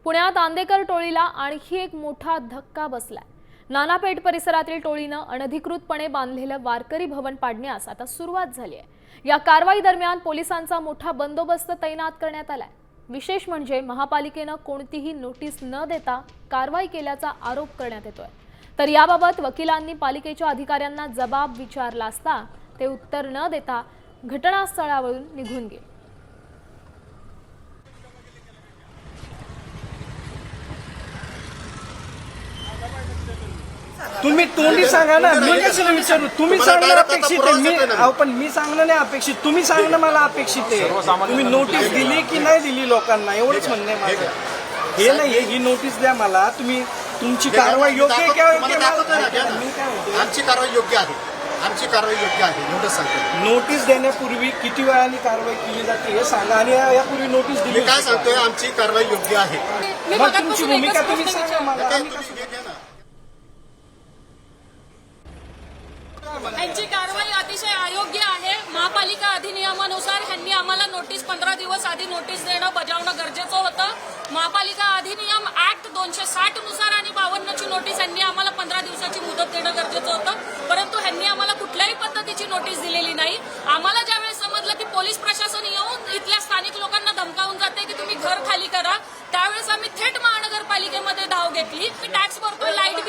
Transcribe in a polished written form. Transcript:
पुण्यात आंदेकर टोळीला आणखी एक मोठा धक्का बसलाय। नानापेठ परिसरातील टोळीनं अनधिकृतपणे बांधलेलं वारकरी भवन पाडण्यास आता सुरुवात झाली आहे। या कारवाई दरम्यान पोलिसांचा मोठा बंदोबस्त तैनात करण्यात आलाय। विशेष म्हणजे महापालिकेनं कोणतीही नोटीस न देता कारवाई केल्याचा आरोप करण्यात येतोय। तर याबाबत वकिलांनी पालिकेच्या अधिकाऱ्यांना जबाब विचारला असता ते उत्तर न देता घटनास्थळावरून निघून गेले। तुम्ही तोंडी सांगा ना, मी कशाला विचारू? तुम्ही सांगणं अपेक्षित आहे, पण मी सांगणं नाही अपेक्षित, तुम्ही सांगणं मला अपेक्षित आहे। तुम्ही नोटीस दिली की नाही दिली लोकांना, एवढंच म्हणणं आहे माझं। हे नाही, ही नोटीस द्या मला, तुम्ही तुमची कारवाई योग्य आहे का? मी काय म्हणतो, आमची कारवाई योग्य आहे, आमची कारवाई योग्य आहे एवढंच सांगतो। नोटीस देण्यापूर्वी किती वेळाने कारवाई केली जाते हे सांगा, आणि यापूर्वी नोटीस दिली मी काय सांगतोय, आमची कारवाई योग्य आहे। मग तुमची भूमिका तुम्ही सांगा मला। यांची कारवाई अतिशय अयोग्य आहे। महापालिका अधिनियमानुसार ह्यांनी आम्हाला नोटीस 15 दिवस आधी नोटीस देणं बजावणं गरजेचं होतं। महापालिका अधिनियम ऍक्ट 260 नुसार आणि 52 ची नोटीस यांनी आम्हाला 15 दिवसाची मुदत देणं गरजेचं होतं, परंतु ह्यांनी आम्हाला कुठल्याही पद्धतीची नोटीस दिलेली नाही। आम्हाला ज्यावेळेस समजलं की पोलीस प्रशासन येऊन इथल्या स्थानिक लोकांना धमकावून जाते की तुम्ही घर खाली करा, त्यावेळेस आम्ही थेट महानगरपालिकेमध्ये धाव घेतली। टॅक्स भरतोय, लाईट